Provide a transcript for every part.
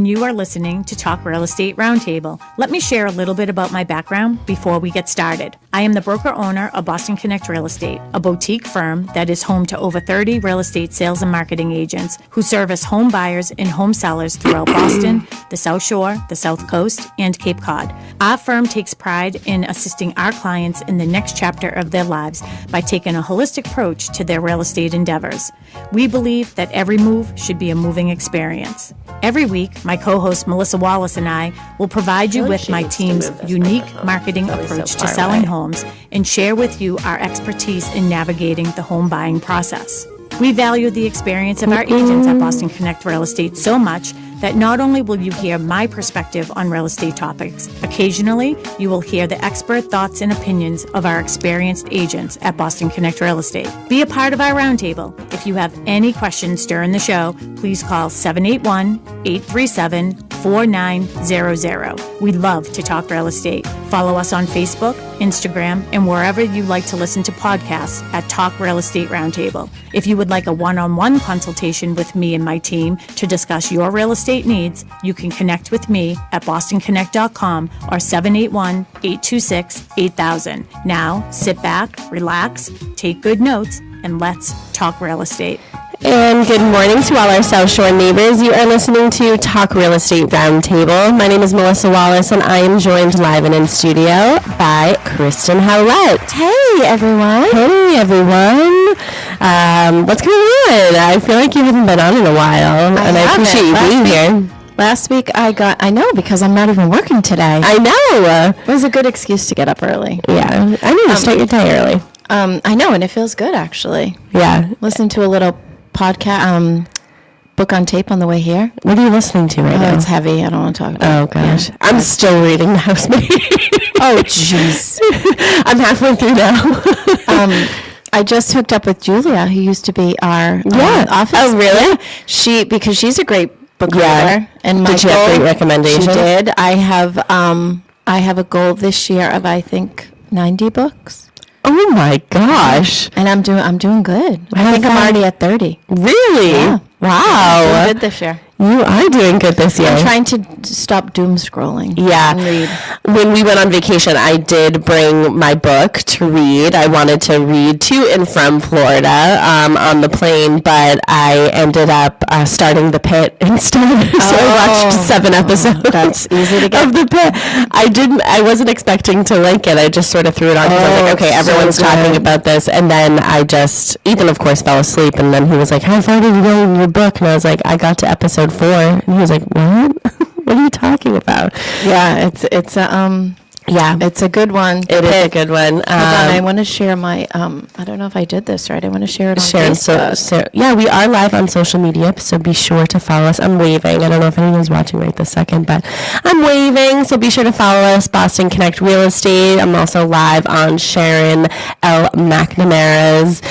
and you are listening to Talk Real Estate Roundtable. Let me share a little bit about my background before we get started. I am the broker-owner of Boston Connect Real Estate, a boutique firm that is home to over 30 real estate sales and marketing agents who service home buyers and home sellers throughout Boston, the South Shore, the South Coast, and Cape Cod. Our firm takes pride in assisting our clients in the next chapter of their lives by taking a holistic approach to their real estate endeavors. We believe that every move should be a moving experience. Every week, my co-host Melissa Wallace and I will provide you with my team's unique marketing approach to selling homes and share with you our expertise in navigating the home buying process. We value the experience of our agents at Boston Connect Real Estate so much that not only will you hear my perspective on real estate topics, occasionally you will hear the expert thoughts and opinions of our experienced agents at Boston Connect Real Estate. Be a part of our roundtable. If you have any questions during the show, please call 781-837-4900. We'd love to talk real estate. Follow us on Facebook, Instagram, and wherever you like to listen to podcasts at Talk Real Estate Roundtable. If you would like a one-on-one consultation with me and my team to discuss your real estate needs, you can connect with me at bostonconnect.com or 781-826-8000. Now, sit back, relax, take good notes, and let's talk real estate. And good morning to all our South Shore neighbors. You are listening to Talk Real Estate Roundtable. My name is Melissa Wallace, and I am joined live and in studio by Kristen Howlett. Hey, everyone. Hey, everyone. What's going on? I feel like you haven't been on in a while, and I appreciate you being here. Last week I know, because I'm not even working today. I know. It was a good excuse to get up early. Yeah, I need to start your day early. I know, and it feels good, actually. Yeah. Listen to a little podcast, book on tape on the way here. What are you listening to right now? It's heavy. I don't want to talk about it. Oh, gosh. Yeah. I'm still reading The Housemaid. Oh, jeez. I'm halfway through now. I just hooked up with Julia, who used to be our office. Oh, really? Because she's a great book reader. Yeah. And did she have great recommendations? She did. I have a goal this year of, I think, 90 books. Oh my gosh! And I'm doing good. I think I'm already at 30. Really? Yeah. Wow. I'm doing good this year. You are doing good this year. I'm trying to stop doom scrolling. Yeah. And read. When we went on vacation, I did bring my book to read. I wanted to read to and from Florida on the plane, but I ended up starting The Pit instead. So I watched 7 episodes. That's easy to get. Of The Pit. I wasn't expecting to like it. I just sort of threw it on because I was like, okay, everyone's talking about this. And then Ethan, of course, fell asleep. And then he was like, how far did you go in your book? And I was like, I got to episode 4. And he was like, what? What are you talking about? Yeah, it's a good one. It is a good one. Hold on, I want to share my, I don't know if I did this right. I want to share it on Facebook. So, we are live on social media, so be sure to follow us. I'm waving. I don't know if anyone's watching right this second, but I'm waving, so be sure to follow us, Boston Connect Real Estate. I'm also live on Sharon L. McNamara's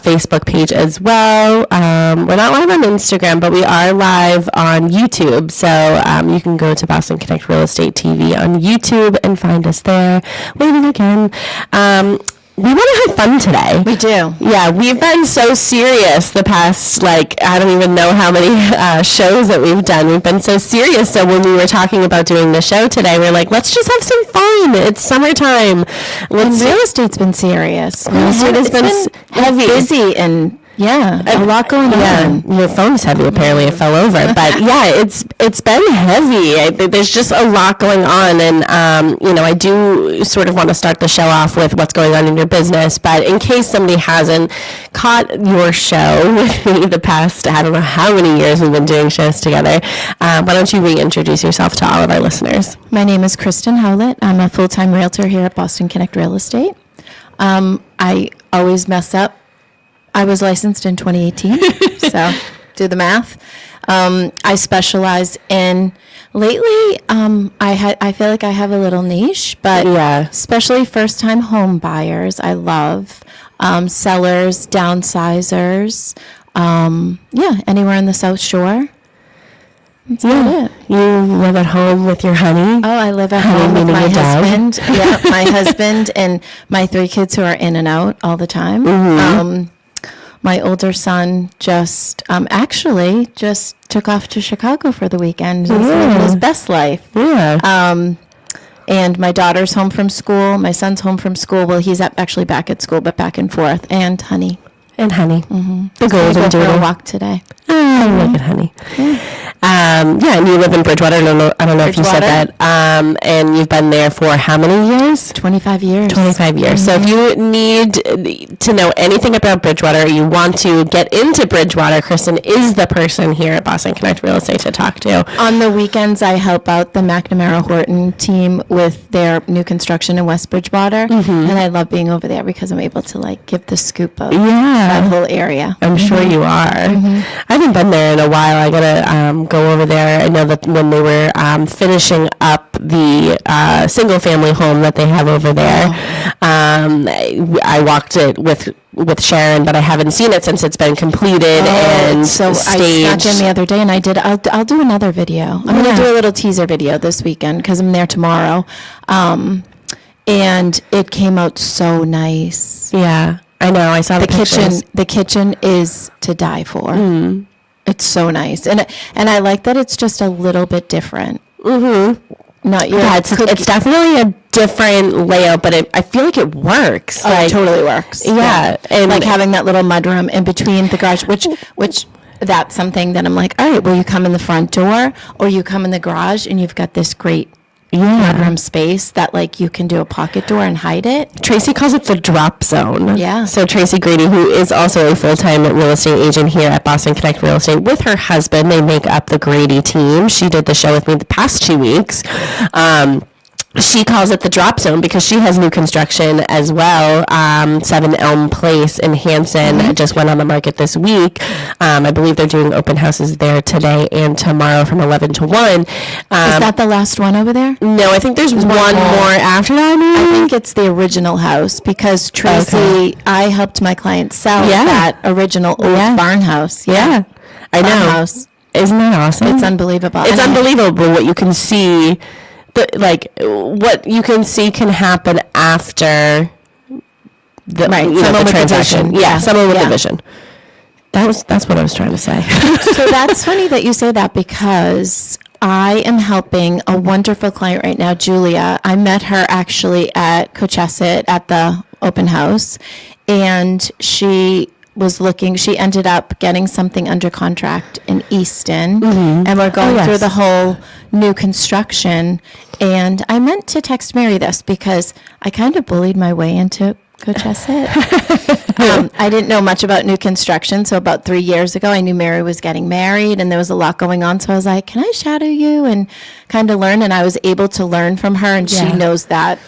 Facebook page as well. We're not live on Instagram, but we are live on YouTube, so you can go to Boston Connect Real Estate TV on YouTube and find us there. Waving again. We want to have fun today. We do. Yeah, we've been so serious the past, I don't even know how many shows that we've done. We've been so serious. So when we were talking about doing the show today, we're like, let's just have some fun. It's summertime. And real estate's been serious. Real estate has been heavy. Busy and... Yeah, a lot going on. Your phone's heavy. Apparently, it fell over. But yeah, it's been heavy. There's just a lot going on, and I do sort of want to start the show off with what's going on in your business. But in case somebody hasn't caught your show with me the past, I don't know how many years we've been doing shows together. Why don't you reintroduce yourself to all of our listeners? My name is Kristen Howlett. I'm a full-time realtor here at Boston Connect Real Estate. I always mess up. I was licensed in 2018, so do the math. I specialize in, lately, I feel like I have a little niche, but especially first-time home buyers, I love. Sellers, downsizers, anywhere in the South Shore. That's about it. You live at home with your honey? Oh, I live at home with my husband. Yeah, my husband and my 3 kids who are in and out all the time. Mm-hmm. my older son just actually just took off to Chicago for the weekend. He's living his best life. Yeah. And my daughter's home from school. My son's home from school. Well, he's actually back at school, but back and forth. And Honey. And Honey. Mm-hmm. The golden go for a doodle. walk today. Oh, look at Honey. Yeah, and you live in Bridgewater. I don't know if you said Bridgewater. that. And you've been there for how many years? 25 years. 25 years. So if you need to know anything about Bridgewater, or you want to get into Bridgewater, Kristen is the person here at Boston Connect Real Estate to talk to. On the weekends, I help out the McNamara Horton team with their new construction in West Bridgewater. And I love being over there because I'm able to give the scoop of that whole area. I'm sure you are. I haven't been there in a while. I gotta go over there. I know that when they were finishing up the single family home that they have over there, I walked it with Sharon, but I haven't seen it since it's been completed and so staged. I snuck in the other day, and I'll do another video. I'm going to do a little teaser video this weekend because I'm there tomorrow, and it came out so nice. Yeah, I know. I saw the kitchen. pictures. The kitchen is to die for. It's so nice, and I like that it's just a little bit different. Not your It's definitely a different layout, but I feel like it works. it totally works. Yeah, and like having that little mudroom in between the garage, which that's something that I'm like, all right, well, you come in the front door or you come in the garage, and you've got this great mudroom space that you can do a pocket door and hide it. Tracy calls it the drop zone. Yeah. So Tracy Grady, who is also a full-time real estate agent here at Boston Connect Real Estate, with her husband, they make up the Grady team. She did the show with me the past 2 weeks. She calls it the drop zone because she has new construction as well. 7 Elm Place in Hanson just went on the market this week. I believe they're doing open houses there today and tomorrow from 11 to 1. Is that the last one over there? No, I think there's one more after that. I think it's the original house because Tracy, I helped my client sell that original old barn house. Yeah, I know. House. Isn't that awesome? It's unbelievable. It's unbelievable what you can see. What you can see can happen after the transaction. Yeah, someone with a vision. That's what I was trying to say. So that's funny that you say that because I am helping a wonderful client right now, Julia. I met her actually at Cochesset at the open house, and she ended up getting something under contract in Easton, and we're going through the whole new construction. And I meant to text Mary this because I kind of bullied my way into Cochesset. I didn't know much about new construction, so about 3 years ago, I knew Mary was getting married, and there was a lot going on. So I was like, "Can I shadow you?" and kind of learn. And I was able to learn from her, and she knows that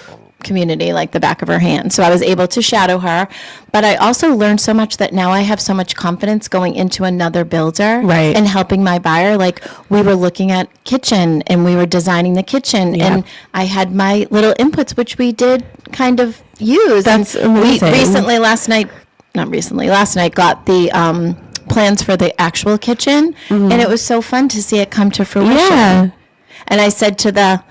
community like the back of her hand. So I was able to shadow her, but I also learned so much that now I have so much confidence going into another builder and helping my buyer. Like we were looking at kitchen and we were designing the kitchen and I had my little inputs, which we did kind of use. That's and amazing. we last night got the plans for the actual kitchen and it was so fun to see it come to fruition. Yeah. And I said to the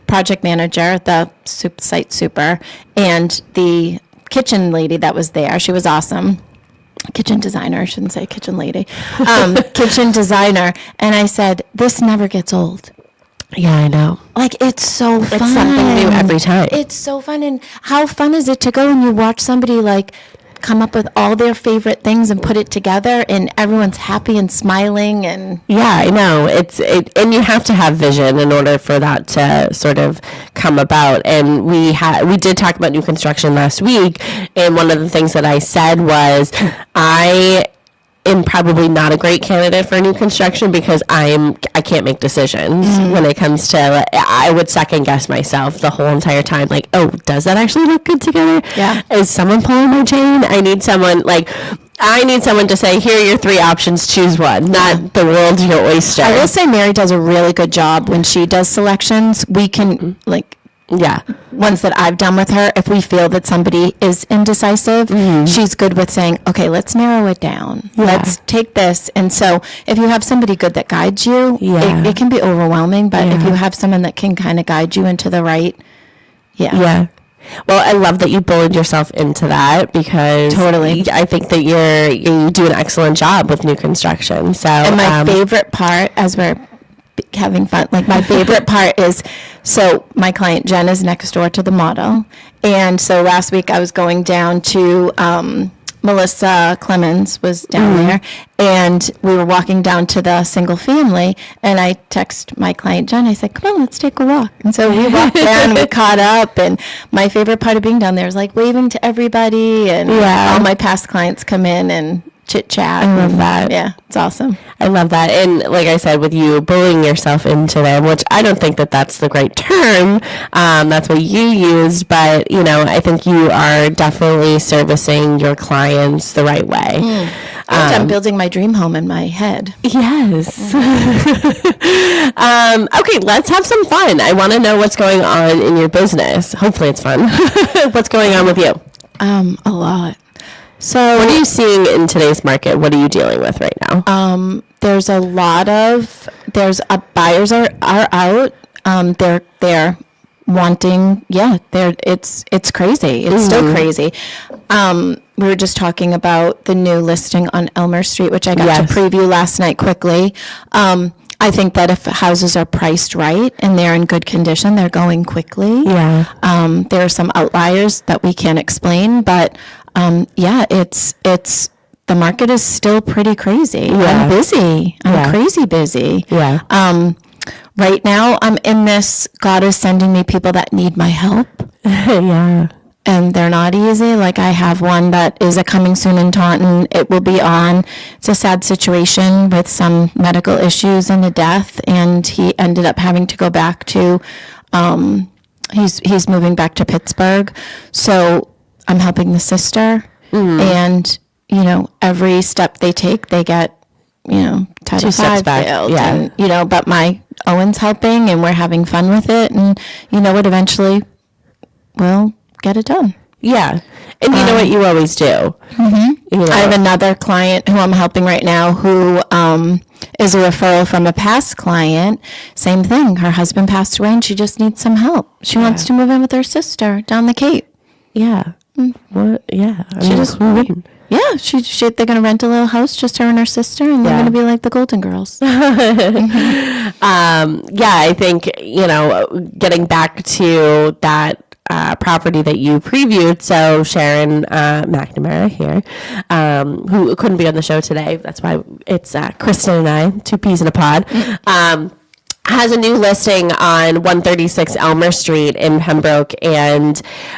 project manager, the site super, and the kitchen lady that was there, she was awesome. Kitchen designer, I shouldn't say kitchen lady. Kitchen designer. And I said, this never gets old. Yeah, I know. Like, it's so fun. It's something new every time. It's so fun. And how fun is it to go and you watch somebody come up with all their favorite things and put it together and everyone's happy and smiling and I know and you have to have vision in order for that to sort of come about. And we did talk about new construction last week, and one of the things that I said was I am probably not a great candidate for new construction because I can't make decisions when it comes to, I would second guess myself the whole entire time. Like, oh, does that actually look good together? Yeah. Is someone pulling my chain? I need someone to say, here are your 3 options, choose one, not the world's your oyster. I will say Mary does a really good job when she does selections. We can ones that I've done with her, if we feel that somebody is indecisive, she's good with saying, okay, let's narrow it down. Yeah. Let's take this. And so if you have somebody good that guides you, it can be overwhelming, but if you have someone that can kind of guide you into the right, Well, I love that you bullied yourself into that because Totally. I think that you do an excellent job with new construction. So, And my favorite part, as we're having fun, like my favorite part is, so my client Jen is next door to the model. And so last week I was going down to, Melissa Clemens was down there, and we were walking down to the single family, and I text my client Jen. I said, "Come on, let's take a walk." And so we walked down, and we caught up. And my favorite part of being down there is like waving to everybody, and all my past clients come in and chit chat. I love that. Yeah, it's awesome. I love that. And like I said, with you bullying yourself into them, which I don't think that that's the right term. That's what you used. But, I think you are definitely servicing your clients the right way. I'm building my dream home in my head. Yes. Okay, let's have some fun. I want to know what's going on in your business. Hopefully it's fun. What's going on with you? A lot. So what are you seeing in today's market? What are you dealing with right now? there's a lot of buyers are out. They're wanting. It's crazy. It's still crazy. We were just talking about the new listing on Elmer Street, which I got to preview last night quickly. I think that if houses are priced right and they're in good condition, they're going quickly. Yeah. There are some outliers that we can't explain, but it's the market is still pretty crazy. I'm busy. I'm crazy busy. Yeah. Right now, I'm in this. God is sending me people that need my help. Yeah. And they're not easy. Like I have one that is a coming soon in Taunton. It will be on. It's a sad situation with some medical issues and a death. And he ended up having to go back to, he's moving back to Pittsburgh. So I'm helping the sister. And, every step they take, they get, Title 5 failed. Yeah. And, but my Owen's helping and we're having fun with it. And you know what, eventually we'll get it done. Yeah. And you know what you always do. I have another client who I'm helping right now who is a referral from a past client. Same thing. Her husband passed away and she just needs some help. She wants to move in with her sister down the Cape. Yeah. What? Yeah. They're going to rent a little house, just her and her sister, and they're going to be like the Golden Girls. I think, getting back to that property that you previewed. So Sharon McNamara here, who couldn't be on the show today. That's why it's Kristen and I, two peas in a pod. Has a new listing on 136 Elmer Street in Pembroke, and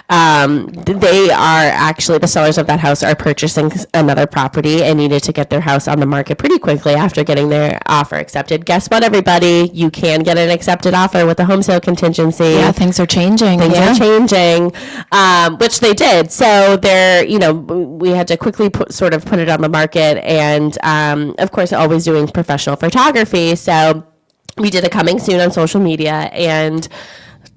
they are actually, the sellers of that house are purchasing another property and needed to get their house on the market pretty quickly after getting their offer accepted. Guess what, everybody? You can get an accepted offer with a home sale contingency. Yeah, things are changing. Which they did. So they're, we had to quickly put it on the market, and of course, always doing professional photography. So we did a coming soon on social media, and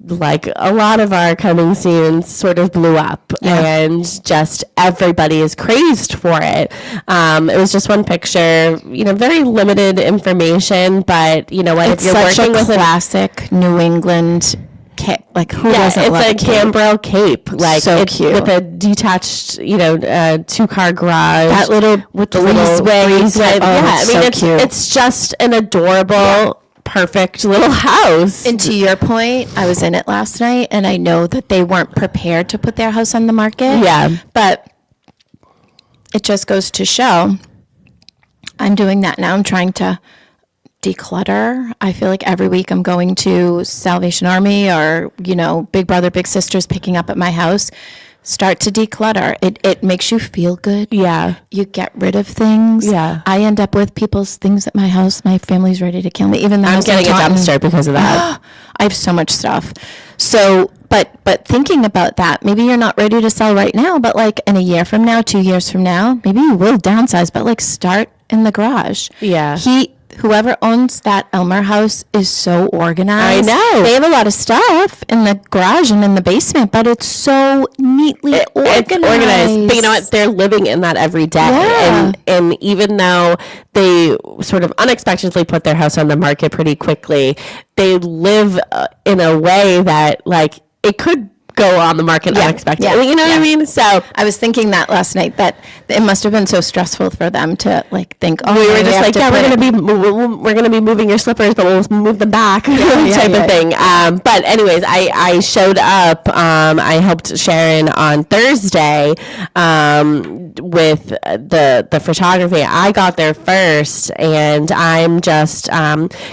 like a lot of our coming soons sort of blew up, and just everybody is crazed for it. It was just one picture, very limited information, but you know what? It's if you're working with a classic New England cape, like who doesn't love a Cambrel cape, like so cute, with a detached, 2-car garage, that little with the breezeway. It's just an adorable. Perfect little house. And to your point, I was in it last night, and I know that they weren't prepared to put their house on the market. Yeah. But it just goes to show I'm doing that now. I'm trying to declutter. I feel like every week I'm going to Salvation Army or, Big Brother, Big Sisters picking up at my house. Start to declutter. It makes you feel good. Yeah. You get rid of things. Yeah. I end up with people's things at my house. My family's ready to kill me. Even the I'm house getting a dumpster because of that. I have so much stuff. So, but thinking about that, maybe you're not ready to sell right now, but like in a year from now, 2 years from now, maybe you will downsize, but like start in the garage. Yeah. Whoever owns that Elmer house is so organized. I know. They have a lot of stuff in the garage and in the basement, but it's so neatly organized. It's organized. But you know what? They're living in that every day. Yeah. And even though they sort of unexpectedly put their house on the market pretty quickly, they live in a way that, like, it could go on the market unexpectedly. yeah, You know what I mean? So I was thinking that last night, that it must have been so stressful for them to like think, oh, we were just have like, to yeah, put we're gonna be moving your slippers, but we'll move them back, type of thing. But anyways, I showed up. I helped Sharon on Thursday with the photography. I got there first, and I'm just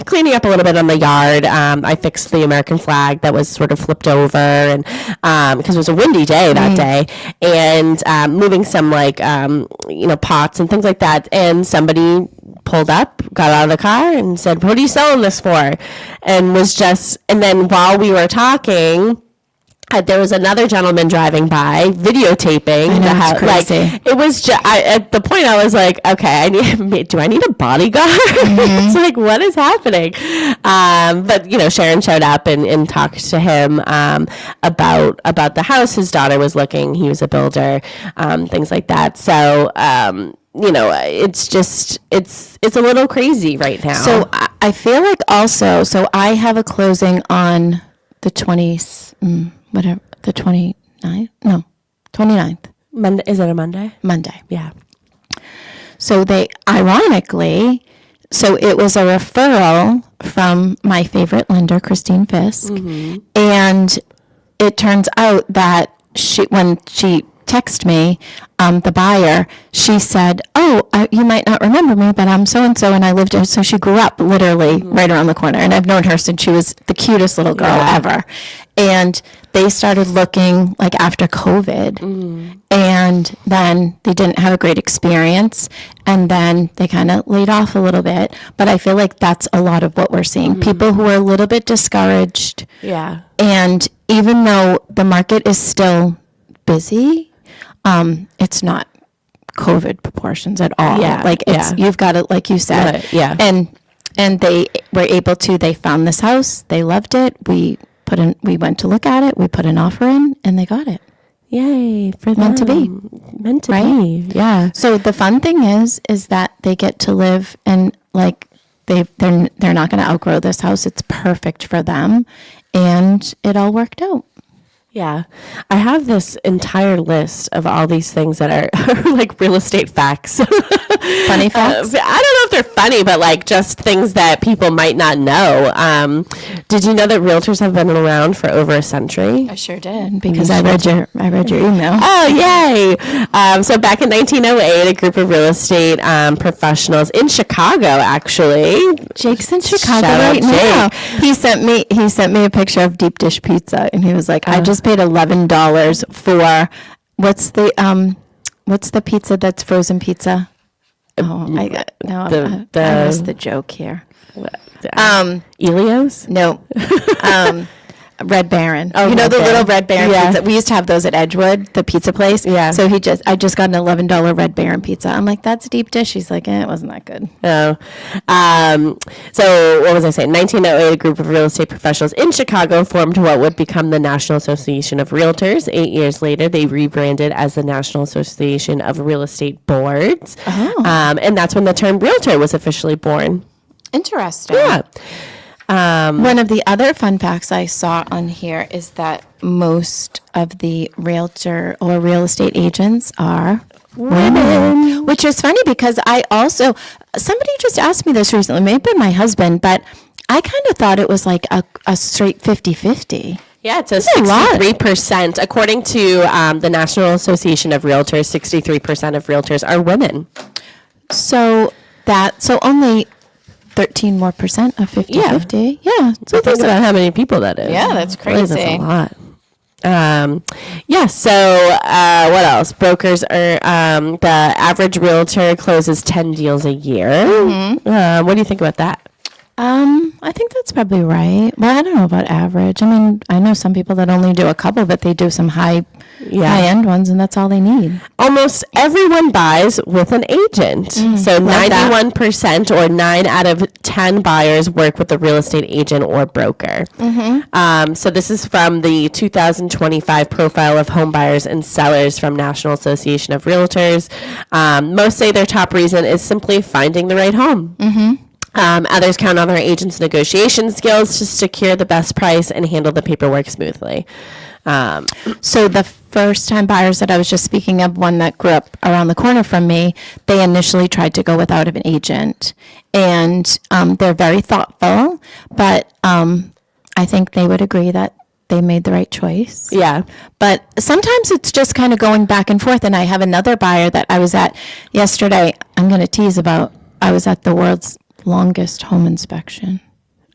cleaning up a little bit on the yard. I fixed the American flag that was sort of flipped over, and because it was a windy day that day, and moving some pots and things like that. And somebody pulled up, got out of the car, and said, "What are you selling this for?" And then while we were talking, there was another gentleman driving by videotaping the house. Like, it was just, at the point I was like, okay, do I need a bodyguard? It's like, what is happening? But Sharon showed up and talked to him about the house his daughter was looking. He was a builder, things like that. So it's just it's a little crazy right now. So I feel like also, so I have a closing on the 29th? No, 29th. Monday, is it a Monday? Monday. Yeah. So ironically, so it was a referral from my favorite lender, Christine Fisk. And it turns out that when she texted me, the buyer, she said, "Oh, you might not remember me, but I'm so-and-so, and I lived here." So she grew up literally right around the corner, and I've known her since she was the cutest little girl ever. And they started looking like after COVID, and then they didn't have a great experience, and then they kind of laid off a little bit. But I feel like that's a lot of what we're seeing. People who are a little bit discouraged. Yeah. And even though the market is still busy, it's not COVID proportions at all. Yeah, like you've got it, like you said. Right, yeah. And they were able to. They found this house. They loved it. We went to look at it. We put an offer in, and they got it. Yay for them. Meant to be. Meant to Right? be. Yeah. So the fun thing is that they get to live, and like they're not going to outgrow this house. It's perfect for them, and it all worked out. Yeah. I have this entire list of all these things that are like real estate facts. Funny facts? I don't know if they're funny, but like just things that people might not know. Did you know that realtors have been around for over a century? I sure did, because I read your email. Oh, yay. So back in 1908, a group of real estate professionals in Chicago, actually. Jake's in Chicago Shout out right now. He sent me a picture of deep dish pizza, and he was like, I just paid $11 for what's the pizza that's frozen pizza? Oh, I missed the joke here. Elio's? No. Red Baron. Oh, you know Red the Baron. little Red Baron Yeah. pizza? We used to have those at Edgewood, the pizza place. Yeah. So I just got an $11 Red Baron pizza. I'm like, that's deep dish. He's like, it wasn't that good. Oh. So what was I saying? 1908, a group of real estate professionals in Chicago formed what would become the National Association of Realtors. 8 years later, they rebranded as the National Association of Real Estate Boards. Oh. And that's when the term realtor was officially born. Interesting. Yeah. One of the other fun facts I saw on here is that most of the realtor or real estate agents are women, which is funny because somebody just asked me this recently, maybe my husband, but I kind of thought it was like a straight 50-50. Yeah, it's a 63%. According to the National Association of Realtors, 63% of realtors are women. So only 13% more of 50-50. Yeah. So think about how many people that is. Yeah, that's Boy, crazy. that's a lot. So what else? Brokers are, the average realtor closes 10 deals a year. What do you think about that? I think that's probably right. Well, I don't know about average. I mean, I know some people that only do a couple, but they do some high-end ones, and that's all they need. Almost everyone buys with an agent. So 91% or 9 out of 10 buyers work with a real estate agent or broker. So this is from the 2025 profile of home buyers and sellers from National Association of Realtors. Most say their top reason is simply finding the right home. Others count on their agents' negotiation skills to secure the best price and handle the paperwork smoothly. So the first-time buyers that I was just speaking of, one that grew up around the corner from me, they initially tried to go without an agent. And they're very thoughtful, but I think they would agree that they made the right choice. Yeah. But sometimes it's just kind of going back and forth. And I have another buyer that I was at yesterday. I'm going to tease about, I was at the world's longest home inspection.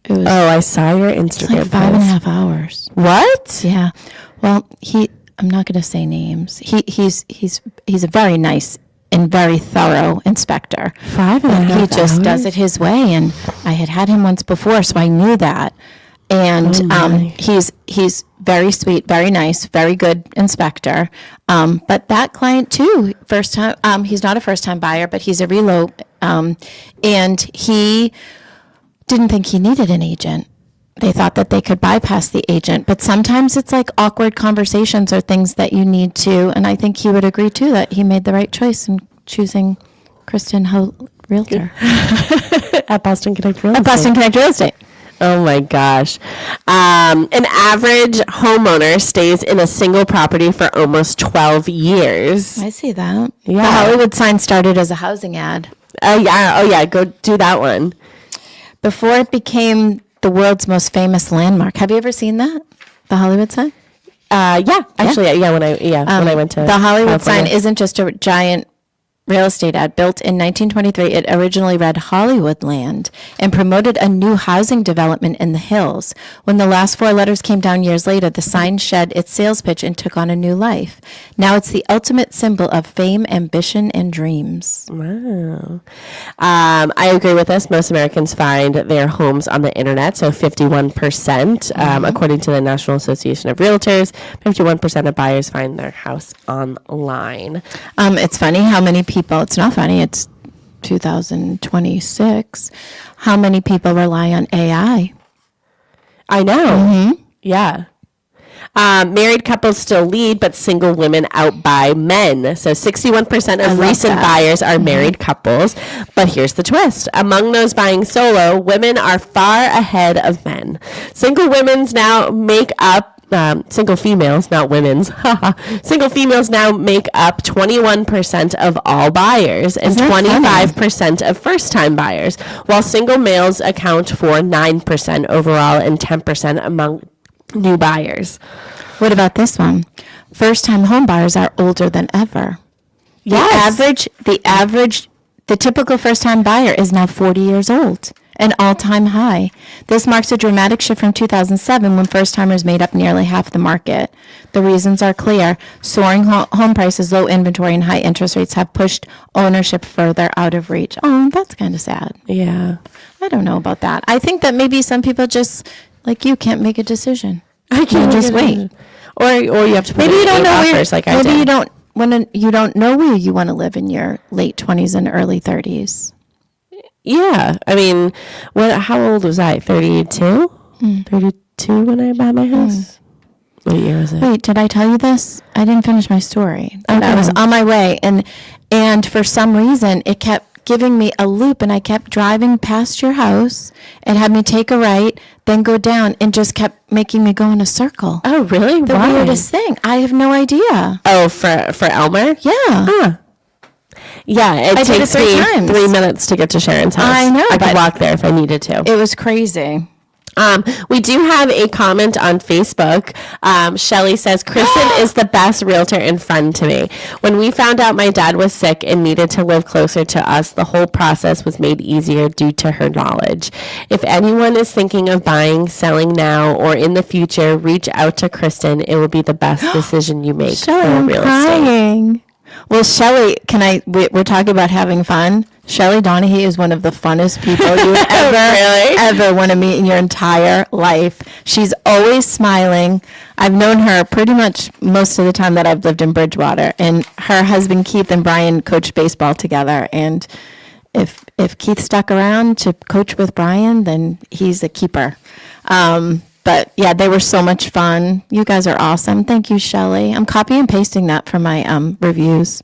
It was I saw your Instagram like 5.5 hours. What? Yeah. Well, I'm not going to say names. He's a very nice and very thorough inspector. 5.5 hours? He just does it his way. And I had him once before, so I knew that. And he's very sweet, very nice, very good inspector. But that client too, first time, he's not a first time buyer, but he's a reload. And he didn't think he needed an agent. They thought that they could bypass the agent, but sometimes it's like awkward conversations or things that you need to. And I think he would agree too that he made the right choice in choosing Kristen Howlett, realtor At Boston Connect Real Estate. at Boston Connect Real Estate. Oh my gosh. An average homeowner stays in a single property for almost 12 years. I see that. Yeah. The Hollywood sign started as a housing ad. Oh yeah. Go do that one. Before it became the world's most famous landmark. Have you ever seen that? The Hollywood sign? Yeah. Actually, when I went to the Hollywood California. sign isn't just a giant real estate ad. Built in 1923, it originally read Hollywood Land and promoted a new housing development in the hills. When the last four letters came down years later, the sign shed its sales pitch and took on a new life. Now it's the ultimate symbol of fame, ambition, and dreams. Wow. I agree with this. Most Americans find their homes on the internet, so 51%, according to the National Association of Realtors, 51% of buyers find their house online. It's funny how many people, it's not funny, it's 2026, how many people rely on AI? I know. Yeah. Married couples still lead, but single women outbuy men. So 61% of recent buyers are married couples. But here's the twist. Among those buying solo, women are far ahead of men. Single women's now make up single females, not women's. Single females now make up 21% of all buyers and 25% of first-time buyers, while single males account for 9% overall and 10% among new buyers. What about this one? First-time home buyers are older than ever. Yes. The typical first-time buyer is now 40 years old, an all-time high. This marks a dramatic shift from 2007 when first-timers made up nearly half the market. The reasons are clear. Soaring home prices, low inventory, and high interest rates have pushed ownership further out of reach. Oh, that's kind of sad. Yeah. I don't know about that. I think that maybe some people just, like you, can't make a decision. I can't just wait. Or you have to put Maybe you don't know offers like I maybe did. you don't know where you want to live in your late 20s and early 30s. Yeah. I mean, how old was I? 32? 32 when I bought my house? What year was it? Wait, did I tell you this? I didn't finish my story. Okay. I was on my way, and for some reason, it kept giving me a loop, and I kept driving past your house. It had me take a right, then go down, and just kept making me go in a circle. Oh, really? The Why? weirdest thing. I have no idea. Oh, for Elmer? Yeah. Huh. Yeah, it I did it takes 3 me times. 3 minutes to get to Sharon's house. I know, I could but- walk there if I needed to. It was crazy. We do have a comment on Facebook. Shelly says, Kristen is the best realtor and friend to me. When we found out my dad was sick and needed to live closer to us, the whole process was made easier due to her knowledge. If anyone is thinking of buying, selling now, or in the future, reach out to Kristen. It will be the best decision you make Shelly, for I'm real estate. crying. Well, Shelly, we're talking about having fun. Shelly Donahue is one of the funnest people you would ever want to meet in your entire life. She's always smiling. I've known her pretty much most of the time that I've lived in Bridgewater. And her husband, Keith, and Brian coached baseball together. And if Keith stuck around to coach with Brian, then he's a keeper. But yeah, they were so much fun. You guys are awesome. Thank you, Shelly. I'm copy and pasting that for my reviews.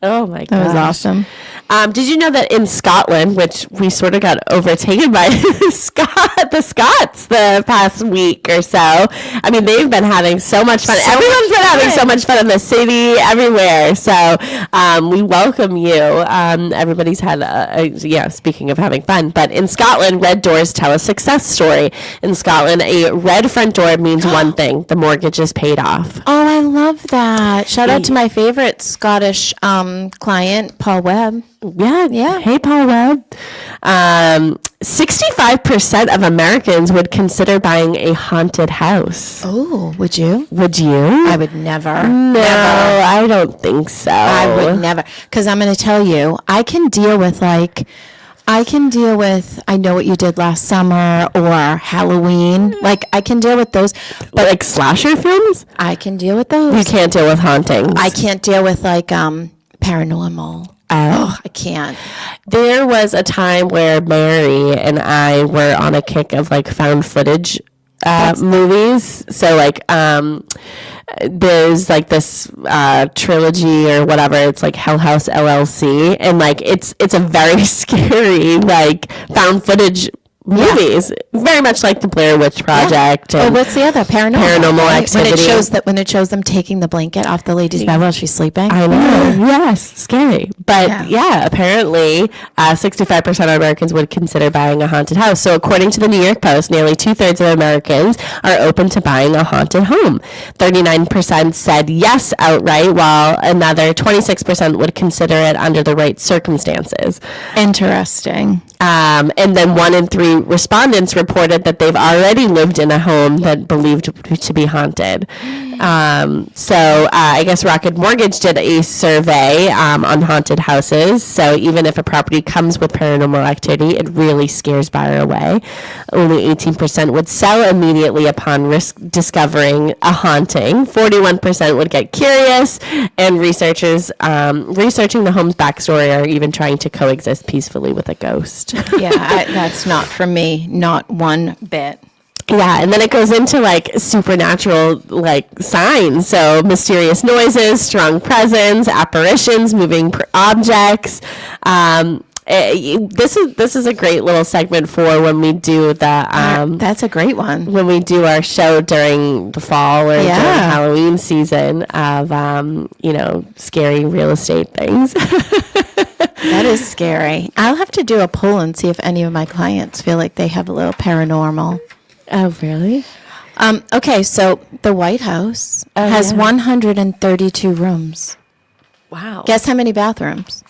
Oh my god, That was awesome. Did you know that in Scotland, which we sort of got overtaken by the Scots the past week or so, I mean, they've been having so much fun. Everyone's been having so much fun in the city, everywhere. So we welcome you. Everybody's had, speaking of having fun. But in Scotland, red doors tell a success story. In Scotland, a red front door means one thing: the mortgage is paid off. Oh, I love that. Shout out to my favorite Scottish client, Paul Webb. Yeah. Hey, Paul Webb. 65% of Americans would consider buying a haunted house. Oh, would you? Would you? I would never. No, Never. I don't think so. I would never. Because I'm going to tell you, I know what you did last summer or Halloween. Like, I can deal with those. But like slasher films? I can deal with those. You can't deal with hauntings. I can't deal with like paranormal. Oh, I can't. There was a time where Mary and I were on a kick of like found footage movies. So like there's like this trilogy or whatever. It's like Hell House LLC, and like it's a very scary like found footage movies, very much like the Blair Witch Project. Oh, what's the other? Paranormal right? Activity. When it shows them taking the blanket off the lady's bed while she's sleeping. I know. Yes, scary. But yeah apparently 65% of Americans would consider buying a haunted house. So according to the New York Post, nearly 2/3 of Americans are open to buying a haunted home. 39% said yes outright, while another 26% would consider it under the right circumstances. Interesting. And then 1 in 3 respondents reported that they've already lived in a home that believed to be haunted. I guess Rocket Mortgage did a survey on haunted houses. So even if a property comes with paranormal activity, it really scares buyer away. Only 18% would sell immediately upon discovering a haunting. 41% would get curious, and researchers researching the home's backstory are even trying to coexist peacefully with a ghost. That's not for me, not one bit. Yeah, and then it goes into like supernatural like signs. So mysterious noises, strong presence, apparitions, moving objects. This is a great little segment for when we do the. That's a great one. When we do our show during the fall or during Halloween season of scary real estate things. That is scary. I'll have to do a poll and see if any of my clients feel like they have a little paranormal. Oh, really? Okay, so the White House has 132 rooms. Wow. Guess how many bathrooms?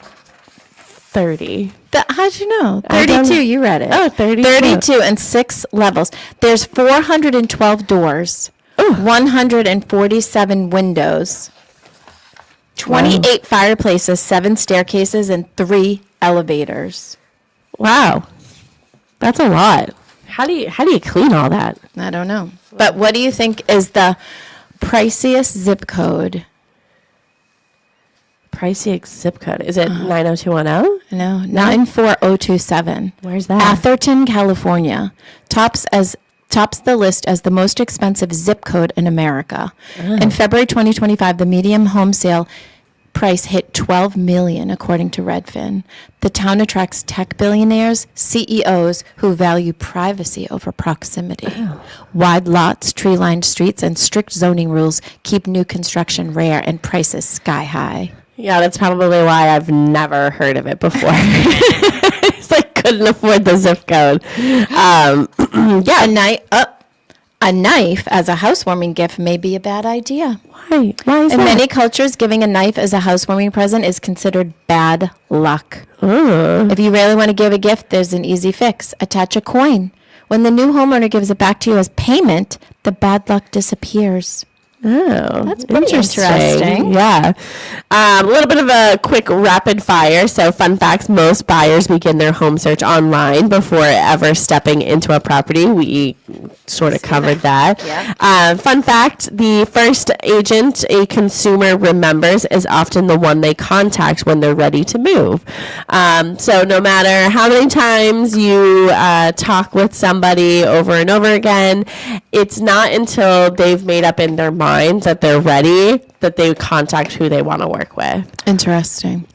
30. How'd you know? 32. You read it. Oh, 32. 32 and 6 levels. There's 412 doors, 147 windows, 28 fireplaces, 7 staircases, and 3 elevators. Wow. That's a lot. How do you clean all that? I don't know. But what do you think is the priciest zip code? Priciest zip code? Is it 90210? No, 94027. Where's that? Atherton, California. Tops the list as the most expensive zip code in America. In February 2025, the median home sale price hit $12 million, according to Redfin. The town attracts tech billionaires, CEOs who value privacy over proximity. Wide lots, tree-lined streets, and strict zoning rules keep new construction rare and prices sky high. Yeah, that's probably why I've never heard of it before. It's like couldn't afford the zip code. A knife as a housewarming gift may be a bad idea. Why? Why is In that? many cultures, giving a knife as a housewarming present is considered bad luck. If you really want to give a gift, there's an easy fix. Attach a coin. When the new homeowner gives it back to you as payment, the bad luck disappears. Oh, That's pretty interesting. Yeah. A little bit of a quick rapid fire. So fun facts, most buyers begin their home search online before ever stepping into a property. We sort of covered that. Yeah. Fun fact, the first agent a consumer remembers is often the one they contact when they're ready to move. So no matter how many times you talk with somebody over and over again, it's not until they've made up in their mind that they're ready that they contact who they want to work with. Interesting.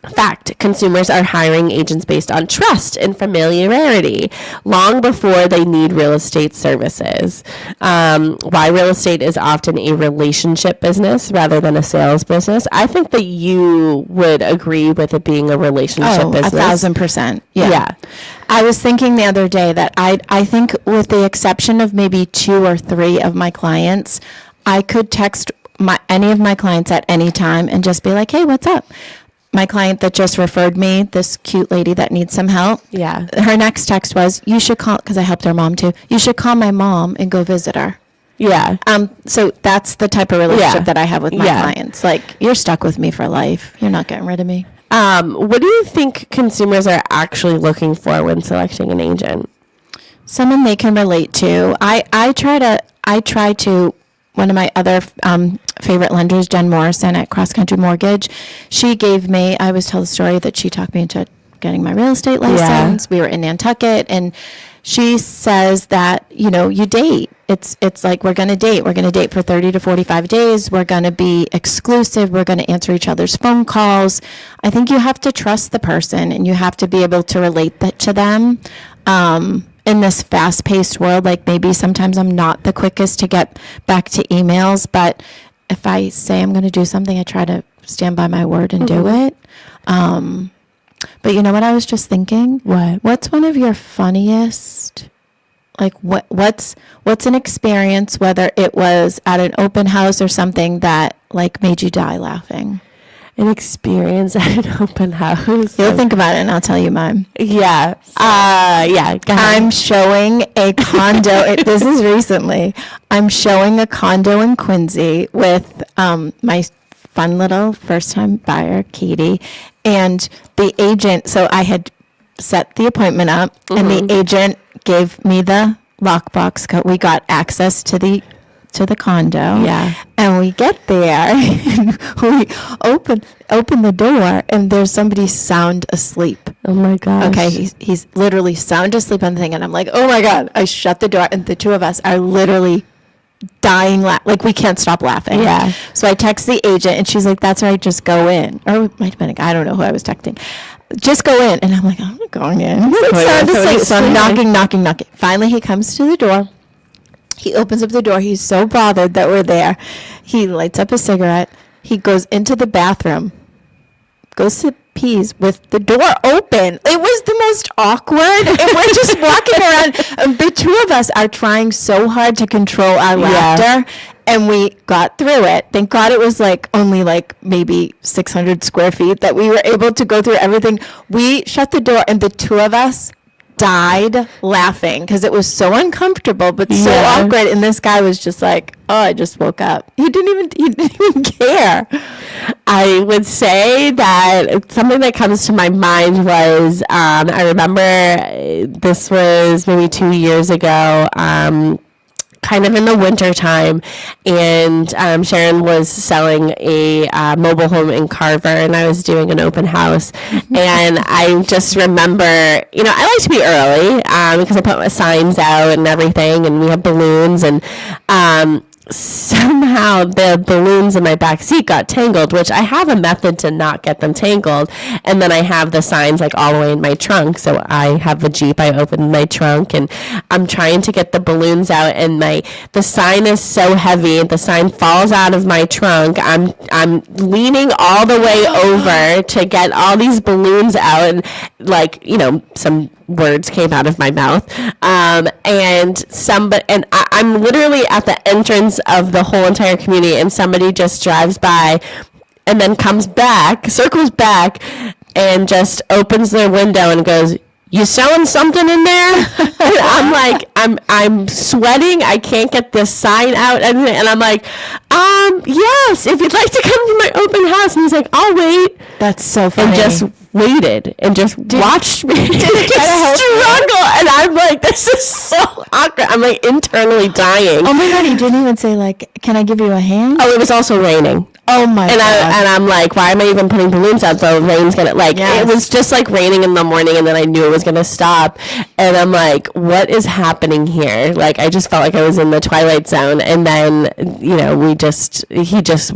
Fact, consumers are hiring agents based on trust and familiarity long before they need real estate services. Why real estate is often a relationship business rather than a sales business. I think that you would agree with it being a relationship business. 1,000%. Yeah. I was thinking the other day that I think with the exception of maybe 2 or 3 of my clients, I could text any of my clients at any time and just be like, hey, what's up? My client that just referred me, this cute lady that needs some help. Yeah. Her next text was, you should call, because I helped her mom too. You should call my mom and go visit her. Yeah. So that's the type of relationship that I have with my clients. Like, you're stuck with me for life. You're not getting rid of me. What do you think consumers are actually looking for when selecting an agent? Someone they can relate to. I try to. One of my other favorite lenders, Jen Morrison at Cross Country Mortgage, she gave me, I always tell the story that she talked me into getting my real estate license. We were in Nantucket, and she says that, you date. It's like, we're going to date. We're going to date for 30 to 45 days. We're going to be exclusive. We're going to answer each other's phone calls. I think you have to trust the person, and you have to be able to relate that to them. In this fast-paced world, like maybe sometimes I'm not the quickest to get back to emails, but if I say I'm going to do something, I try to stand by my word and do it. But you know what I was just thinking? What? What's one of your funniest, like what's an experience, whether it was at an open house or something that like made you die laughing? An experience at an open house. You'll think about it and I'll tell you mine. Yeah. Yeah. Go ahead. I'm showing a condo. This is recently. I'm showing a condo in Quincy with my fun little first-time buyer, Katie, and the agent. So I had set the appointment up, and the agent gave me the lockbox code. We got access to the condo. Yeah. And we get there, we open the door, and there's somebody sound asleep. Oh my gosh. Okay, he's literally sound asleep on the thing, and I'm like, oh my God. I shut the door, and the two of us are literally dying like we can't stop laughing. Yeah. So I text the agent, and she's like, that's right, just go in. Or it might have been a guy, I don't know who I was texting. Just go in. And I'm like, I'm not going in. Sound asleep. So I'm knocking. Finally, he comes to the door. He opens up the door. He's so bothered that we're there. He lights up a cigarette. He goes into the bathroom, goes to pees with the door open. It was the most awkward. And we're just walking around. And the two of us are trying so hard to control our laughter. And we got through it. Thank God it was like only like maybe 600 square feet that we were able to go through everything. We shut the door, and the two of us died laughing because it was so uncomfortable but so awkward, and this guy was just like, oh, I just woke up. He didn't even care. I would say that something that comes to my mind was I remember this was maybe 2 years ago, kind of in the winter time, and Sharon was selling a mobile home in Carver, and I was doing an open house. And I just remember, I like to be early because I put my signs out and everything, and we have balloons, and somehow the balloons in my back seat got tangled, which I have a method to not get them tangled. And then I have the signs like all the way in my trunk. So I have the Jeep, I opened my trunk, and I'm trying to get the balloons out, and the sign is so heavy, the sign falls out of my trunk. I'm leaning all the way over to get all these balloons out, and some words came out of my mouth, and I'm literally at the entrance of the whole entire community, and somebody just drives by and then circles back, and just opens their window and goes, "You selling something in there?" And I'm like, I'm sweating. I can't get this sign out, and I'm like, yes, if you'd like to come to my open house. And he's like, I'll wait. That's so funny. And just waited and just watched me struggle. And I'm like, this is so awkward. I'm like internally dying. Oh my God, he didn't even say like, can I give you a hand? Oh, it was also raining. Oh my and God. I'm like, why am I even putting balloons out? The rain's gonna Yes. It was just like raining in the morning, and then I knew it was gonna stop, and I'm like, what is happening here? Like, I just felt like I was in the Twilight Zone, and then he just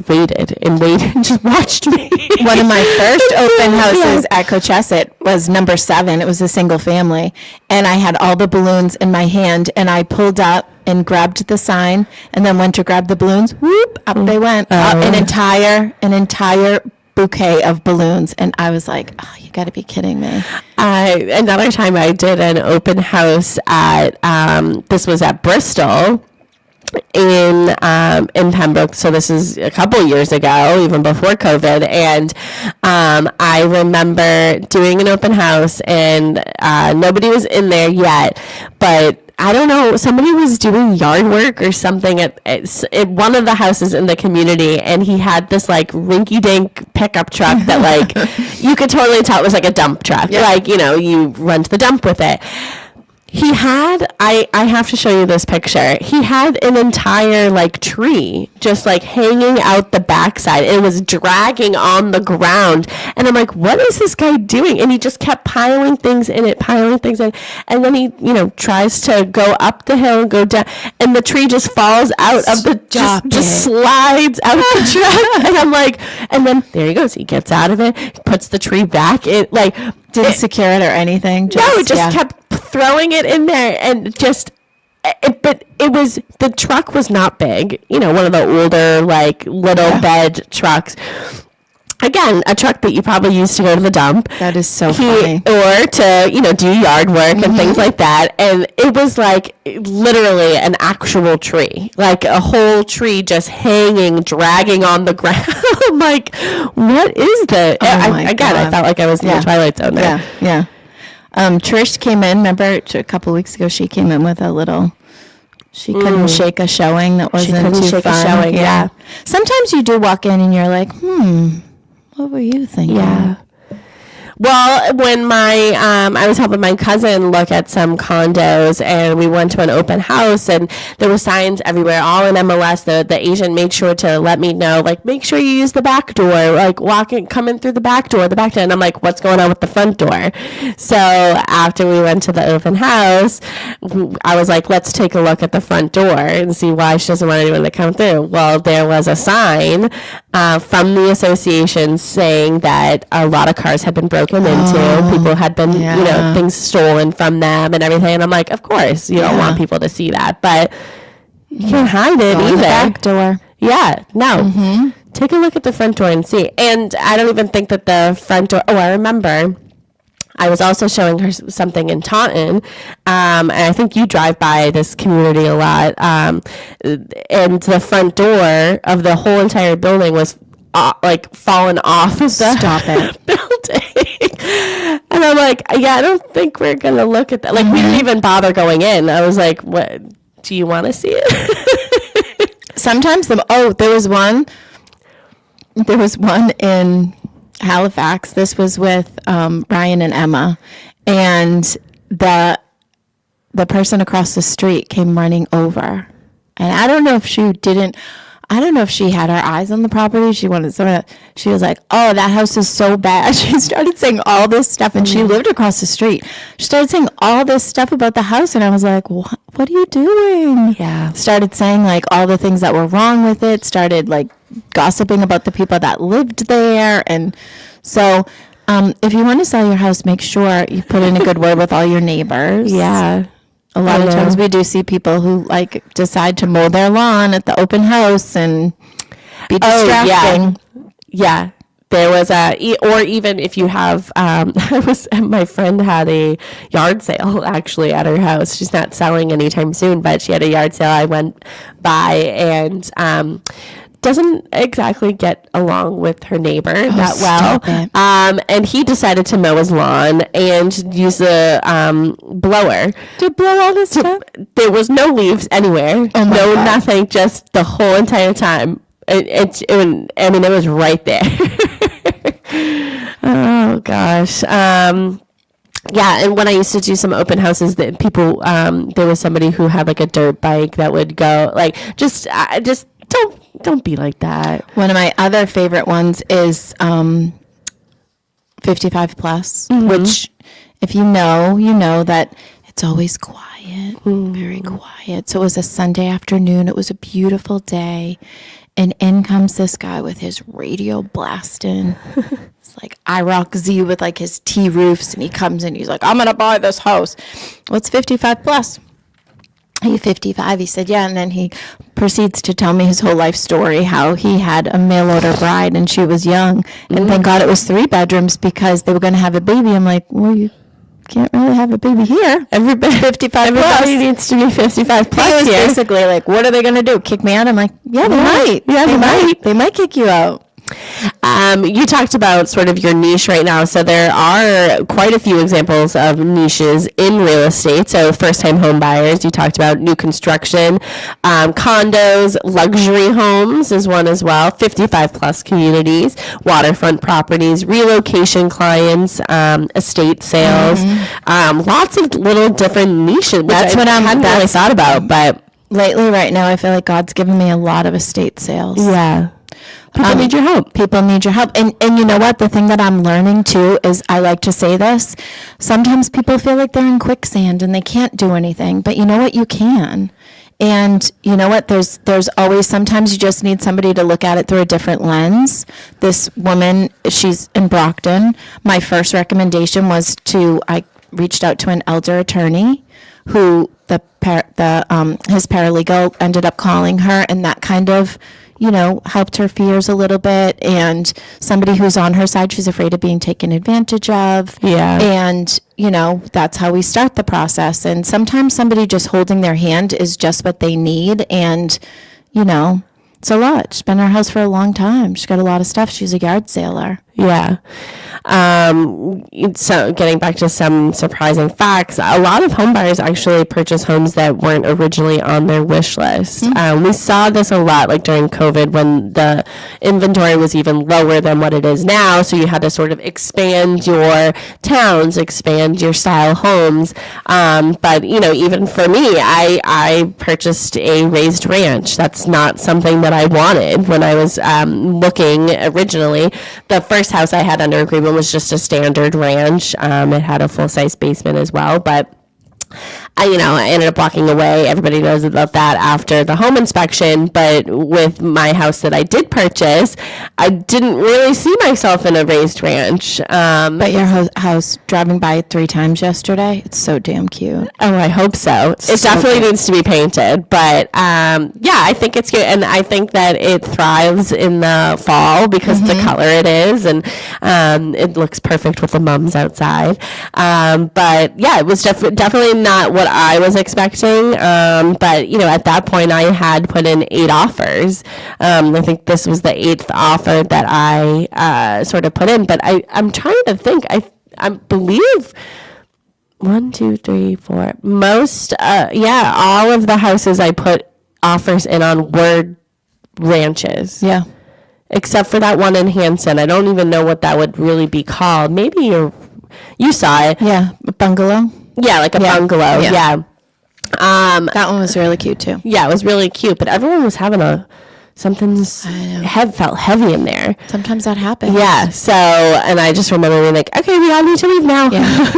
waited and just watched me. One of my first open houses at Cochesset was number 7. It was a single family, and I had all the balloons in my hand, and I pulled up and grabbed the sign, and then went to grab the balloons. Whoop! Up they went. An entire bouquet of balloons, and I was like, "Oh, you got to be kidding me!" Another time I did an open house at this was at Bristol in Pembroke, so this is a couple years ago, even before COVID, and I remember doing an open house, and nobody was in there yet, but I don't know, somebody was doing yard work or something at one of the houses in the community, and he had this like rinky-dink pickup truck that like you could totally tell it was like a dump truck. Yeah. Like, you run to the dump with it. He had, I have to show you this picture. He had an entire like tree just like hanging out the backside. It was dragging on the ground. And I'm like, what is this guy doing? And he just kept piling things in it. And then he, tries to go up the hill and go down. And the tree just falls out of the, just slides out of the truck. And I'm like, and then there he goes. He gets out of it, puts the tree back. It like, Didn't secure it or anything. Just kept throwing it in there, and but it was, the truck was not big, one of the older like little bed trucks. Again, a truck that you probably use to go to the dump. That is so funny. Or to, do yard work and things like that. And it was like literally an actual tree, like a whole tree just hanging, dragging on the ground. I'm like, what is that? I felt like I was in the Twilight Zone there. Yeah. Trish came in, remember a couple weeks ago, she came in with a little, she couldn't shake a showing that wasn't too fun. Yeah. Sometimes you do walk in and you're like, what were you thinking? Yeah. Well, when I was helping my cousin look at some condos, and we went to an open house, and there were signs everywhere, all in MLS. The agent made sure to let me know, like, make sure you use the back door, like coming through the back door. And I'm like, what's going on with the front door? So after we went to the open house, I was like, let's take a look at the front door and see why she doesn't want anyone to come through. Well, there was a sign from the association saying that a lot of cars had been broken into. People had been, things stolen from them and everything. And I'm like, of course, you don't want people to see that, but you can't hide it either. The back door. Yeah, no. Take a look at the front door and see. And I don't even think that the front door. Oh, I remember. I was also showing her something in Taunton, and I think you drive by this community a lot. And the front door of the whole entire building was like fallen off of the building. And I'm like, I don't think we're gonna look at that. Like, we didn't even bother going in. I was like, what? Do you want to see it? Sometimes there was one in Halifax. This was with Ryan and Emma, and the person across the street came running over, and I don't know if she had her eyes on the property. She was like, oh, that house is so bad. She started saying all this stuff, and she lived across the street. She started saying all this stuff about the house, and I was like, what are you doing? Yeah. Started saying like all the things that were wrong with it, started like gossiping about the people that lived there. And so if you want to sell your house, make sure you put in a good word with all your neighbors. Yeah. A lot of times we do see people who like decide to mow their lawn at the open house and be distracting. Yeah. There was or even if you have, my friend had a yard sale actually at her house. She's not selling anytime soon, but she had a yard sale. I went by, and doesn't exactly get along with her neighbor that well. And he decided to mow his lawn and use the blower To blow all this stuff? There was no leaves anywhere. Oh my God. Nothing, just the whole entire time. It was right there. Oh gosh. Yeah, and when I used to do some open houses, that people, there was somebody who had like a dirt bike that would go, like, just don't Don't be like that. One of my other favorite ones is 55 plus, which if you know that it's always quiet, very quiet. So it was a Sunday afternoon. It was a beautiful day. And in comes this guy with his radio blasting. It's like IROC Z with like his T roofs. And he comes in, he's like, I'm going to buy this house. What's 55 plus? Are you 55? He said, yeah. And then he proceeds to tell me his whole life story, how he had a mail order bride and she was young. And thank God it was 3 bedrooms because they were going to have a baby. I'm like, well, you can't really have a baby here. Everybody 55 Everybody needs to be 55 plus he was here. basically like, what are they going to do? Kick me out? I'm like, yeah, they might. Yeah, they might. They might kick you out. You talked about sort of your niche right now. So there are quite a few examples of niches in real estate. So first-time home buyers, you talked about new construction, condos, luxury homes is one as well, 55-plus communities, waterfront properties, relocation clients, estate sales, lots of little different niches, which That's what I hadn't really thought about. But lately, right now, I feel like God's given me a lot of estate sales. yeah. People need your help. People need your help. And you know what? The thing that I'm learning too is I like to say this. Sometimes people feel like they're in quicksand and they can't do anything. But you know what? You can. And you know what? There's always, sometimes you just need somebody to look at it through a different lens. This woman, she's in Brockton. My first recommendation was I reached out to an elder attorney who his paralegal ended up calling her, and that kind of, helped her fears a little bit. And somebody who's on her side, she's afraid of being taken advantage of. Yeah. And, that's how we start the process. And sometimes somebody just holding their hand is just what they need. And, it's a lot. She's been in our house for a long time. She's got a lot of stuff. She's a yard sailor. Yeah. So getting back to some surprising facts, a lot of home buyers actually purchase homes that weren't originally on their wish list. We saw this a lot like during COVID when the inventory was even lower than what it is now. So you had to sort of expand your towns, expand your style homes. But, even for me, I purchased a raised ranch. That's not something that I wanted when I was looking originally. The first house I had under agreement was just a standard ranch. It had a full-size basement as well, but I ended up walking away. Everybody knows about that after the home inspection. But with my house that I did purchase, I didn't really see myself in a raised ranch. But your house, driving by it 3 times yesterday, it's so damn cute. Oh, I hope so. It definitely needs to be painted. But I think it's cute. And I think that it thrives in the fall because the color it is. And it looks perfect with the mums outside. But yeah, it was definitely not what I was expecting. But, at that point I had put in 8 offers. I think this was the 8th offer that I sort of put in. But I'm trying to think. I believe 1, 2, 3, 4. Most, all of the houses I put offers in on were ranches. Yeah. Except for that one in Hanson. I don't even know what that would really be called. Maybe you saw it. Yeah. A bungalow. Yeah, like a bungalow. Yeah. That one was really cute too. Yeah, it was really cute, but everyone was having felt heavy in there. Sometimes that happens. Yeah. So, and I just remember being like, okay, we all need to leave now. Yeah.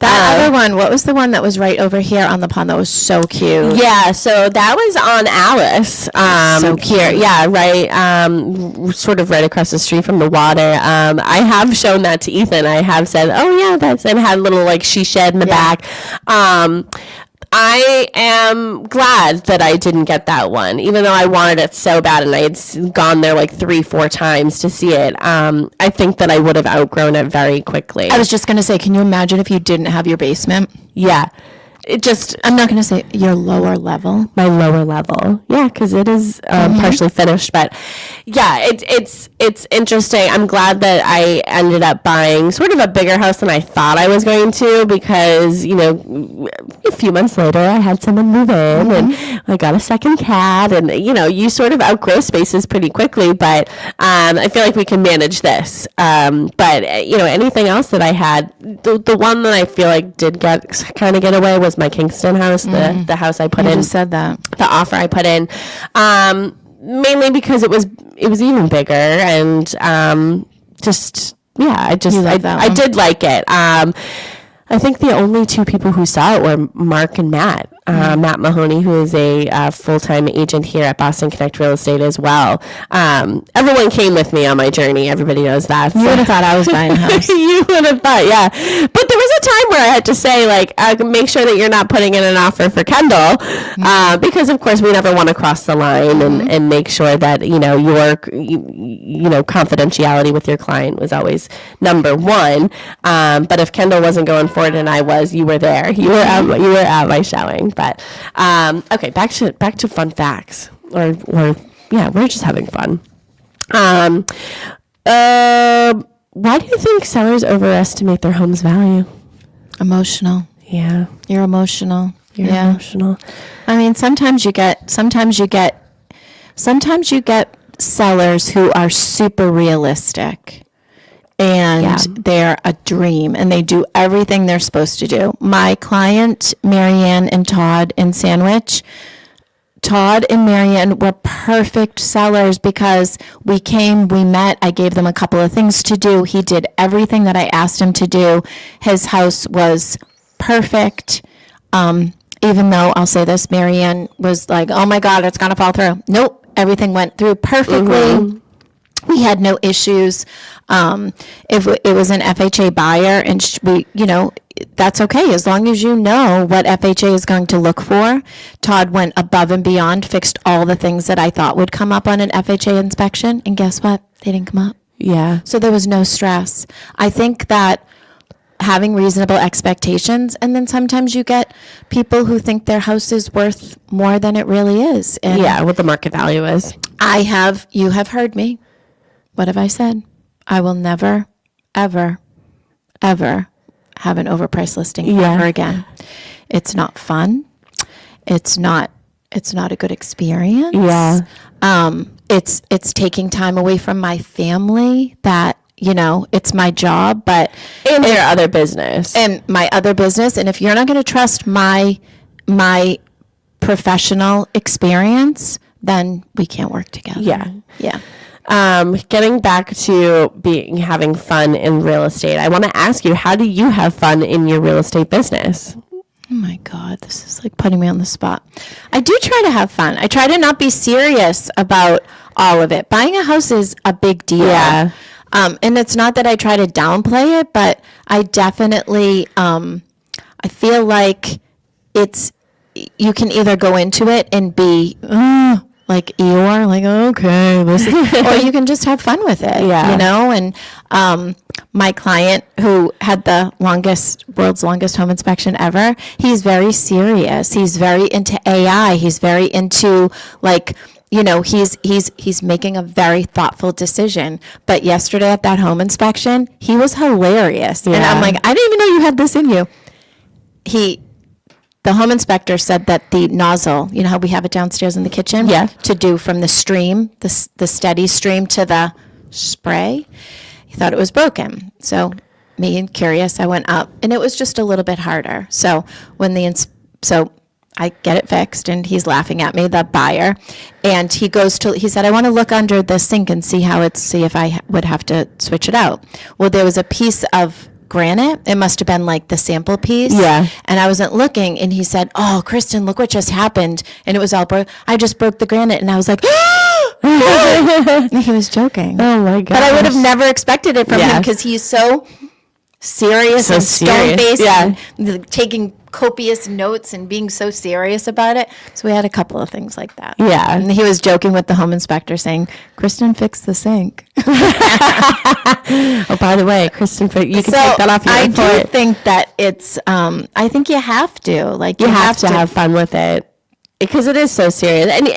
That other one, what was the one that was right over here on the pond that was so cute? Yeah. So that was on Alice. So cute. Here. Yeah. Right. Sort of right across the street from the water. I have shown that to Ethan. I have said, oh yeah, that's, and had a little like she shed in the back. I am glad that I didn't get that one, even though I wanted it so bad and I had gone there like 3-4 times to see it. I think that I would have outgrown it very quickly. I was just going to say, can you imagine if you didn't have your basement? Yeah. It just, I'm not going to say your lower level. My lower level. Yeah, because it is partially finished. But yeah, it's interesting. I'm glad that I ended up buying sort of a bigger house than I thought I was going to because, a few months later I had someone move in and I got a second cat and, you sort of outgrow spaces pretty quickly. But I feel like we can manage this. But, anything else that I had, the one that I feel like did get away was my Kingston house, the house I put in. You just said that. The offer I put in. mainly because it was even bigger, and I did like it. I think the only two people who saw it were Mark and Matt. Matt Mahoney, who is a full-time agent here at Boston Connect Real Estate as well. Everyone came with me on my journey. Everybody knows that. You would have thought I was buying a house. You would have thought, yeah. But there was a time where I had to say, like, make sure that you're not putting in an offer for Kendall, because of course we never want to cross the line, and make sure that your confidentiality with your client was always number one. But if Kendall wasn't going for it and I was, you were there. You were at my showing. But okay, back to fun facts, or we're just having fun. Why do you think sellers overestimate their home's value? Emotional. Yeah, You're emotional. you're emotional. I mean, sometimes you get sellers who are super realistic, and they're a dream, and they do everything they're supposed to do. My client, Marianne and Todd in Sandwich, Todd and Marianne were perfect sellers because we met, I gave them a couple of things to do. He did everything that I asked him to do. His house was perfect. Even though, I'll say this, Marianne was like, oh my God, it's going to fall through. Nope, everything went through perfectly. We had no issues. If it was an FHA buyer, and that's okay as long as you know what FHA is going to look for. Todd went above and beyond, fixed all the things that I thought would come up on an FHA inspection, and guess what? They didn't come up. Yeah. So there was no stress. I think that having reasonable expectations, and then sometimes you get people who think their house is worth more than it really is. And what the market value is. You have heard me. What have I said? I will never, ever, ever have an overpriced listing ever again. It's not fun. It's not a good experience. Yeah. It's taking time away from my family that, it's my job, but And your other business. and my other business. And if you're not going to trust my professional experience, then we can't work together. Yeah. Yeah. Getting back to having fun in real estate, I want to ask you, how do you have fun in your real estate business? Oh my God, this is like putting me on the spot. I do try to have fun. I try to not be serious about all of it. Buying a house is a big deal. Yeah. And it's not that I try to downplay it, but I definitely, I feel like you can either go into it and be, like Eeyore, like, okay, this is, or you can just have fun with it, and my client who had the world's longest home inspection ever, he's very serious. He's very into AI. He's very into, like, he's making a very thoughtful decision. But yesterday at that home inspection, he was hilarious. And I'm like, I didn't even know you had this in you. The home inspector said that the nozzle, how we have it downstairs in the kitchen? Yeah. To do from the stream, the steady stream to the spray, he thought it was broken. So me and curious, I went up, and it was just a little bit harder. So so I get it fixed, and he's laughing at me, the buyer, and he said, I want to look under the sink and see if I would have to switch it out. Well, there was a piece of granite. It must have been like the sample piece. Yeah. And I wasn't looking, and he said, oh, Kristen, look what just happened. And it was all broke. I just broke the granite. And I was like, he was joking. Oh my God. But I would have never expected it from him because he's so serious and stone-faced and taking copious notes and being so serious about it. So we had a couple of things like that. Yeah. And he was joking with the home inspector saying, Kristen fixed the sink. Oh, by the way, Kristen, you can take that off your report. I do think that it's, I think you have to. Like, You have to have fun with it. Because it is so serious. And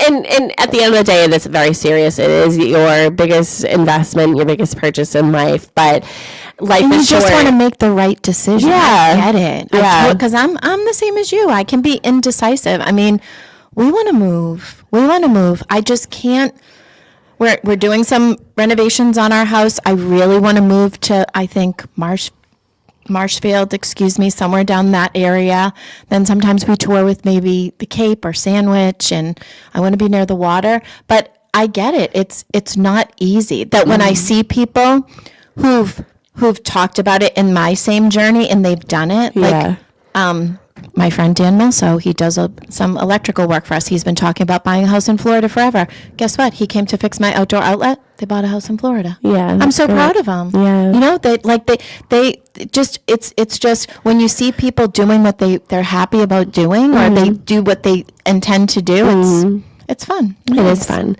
at the end of the day, it is very serious. It is your biggest investment, your biggest purchase in life. But life and is you short. just want to make the right decision. Yeah. I get it. Yeah. Because I'm the same as you. I can be indecisive. I mean, we want to move. I just can't. We're doing some renovations on our house. I really want to move to, I think, Marshfield, somewhere down that area. Then sometimes we tour with maybe the Cape or Sandwich, and I want to be near the water. But I get it. It's not easy. That when I see people who've talked about it in my same journey and they've done it, like my friend Dan Milso, he does some electrical work for us. He's been talking about buying a house in Florida forever. Guess what? He came to fix my outdoor outlet. They bought a house in Florida. Yeah, I'm so proud of them. Yeah, you know, they just it's just when you see people doing what they're happy about doing, or they do what they intend to do. It's fun. It is fun.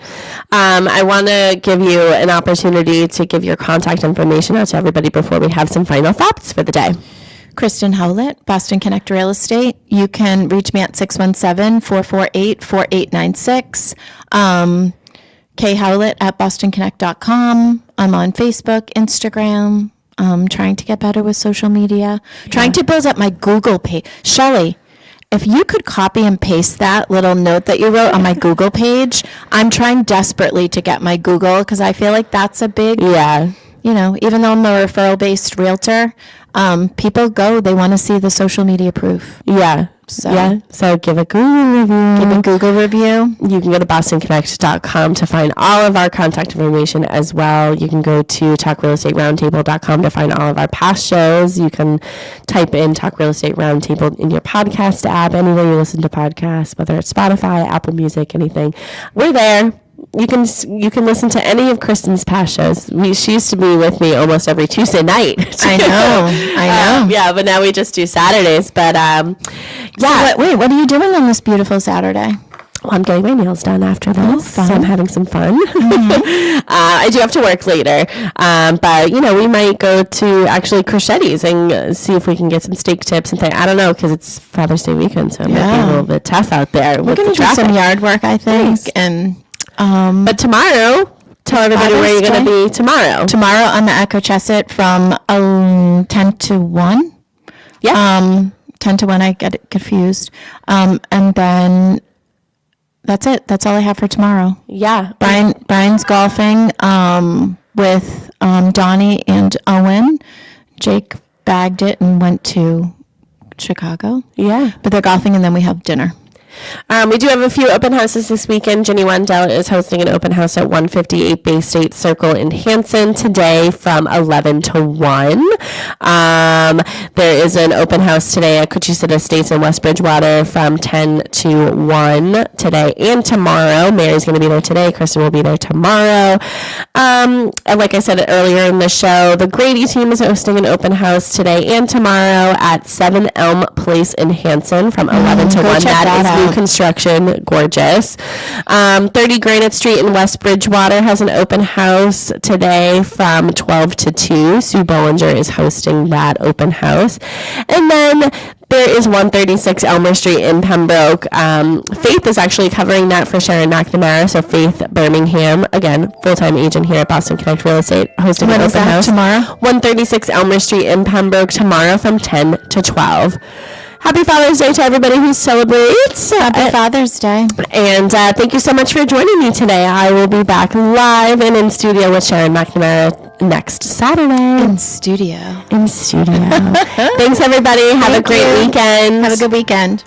I want to give you an opportunity to give your contact information out to everybody before we have some final thoughts for the day. Kristen Howlett, Boston Connect Real Estate. You can reach me at 617-448-4896. K Howlett at bostonconnect.com. I'm on Facebook, Instagram. Trying to get better with social media. Trying to build up my Google page. Shelley, if you could copy and paste that little note that you wrote on my Google page, I'm trying desperately to get my Google, because I feel like that's a big, you know, even though I'm a referral-based realtor, people they want to see the social media proof. So give a Google review. You can go to bostonconnect.com to find all of our contact information as well. You can go to talkrealestateroundtable.com to find all of our past shows. You can type in Talk Real Estate Roundtable in your podcast app, anywhere you listen to podcasts, whether it's Spotify, Apple Music, anything. We're there. You can listen to any of Kristen's past shows. She used to be with me almost every Tuesday night. I know. But now we just do Saturdays. But So what are you doing on this beautiful Saturday? Well, I'm getting my nails done after this, so I'm having some fun. I do have to work later, but we might go to actually Crescetti's and see if we can get some steak tips and things. I don't know, because it's Father's Day weekend, so it might be a little bit tough out there. We're going to do some yard work, I think, nice. And. But tomorrow, tell everybody where you're going to be tomorrow. Tomorrow I'm at Cochesset from 10 to 1. Yeah. 10 to 1, I get it confused. And then that's it. That's all I have for tomorrow. Yeah. Brian's golfing with Donnie and Owen. Jake bagged it and went to Chicago. Yeah. But they're golfing, and then we have dinner. We do have a few open houses this weekend. Jenny Wendell is hosting an open house at 158 Bay State Circle in Hanson today from 11 to 1. There is an open house today at Cochise Estates in West Bridgewater from 10 to 1 today and tomorrow. Mary's going to be there today. Kristen will be there tomorrow. And like I said earlier in the show, the Grady team is hosting an open house today and tomorrow at 7 Elm Place in Hanson from 11 to 1. That is new construction, gorgeous. 30 Granite Street in West Bridgewater has an open house today from 12 to 2. Sue Bollinger is hosting that open house. And then there is 136 Elmer Street in Pembroke. Faith is actually covering that for Sharon McNamara. So Faith Birmingham, again, full-time agent here at Boston Connect Real Estate, hosting an open house tomorrow. 136 Elmer Street in Pembroke tomorrow from 10 to 12. Happy Father's Day to everybody who celebrates. Happy Father's Day. And thank you so much for joining me today. I will be back live and in studio with Sharon McNamara next Saturday. In studio. Thanks, everybody. Have a great weekend. Have a good weekend.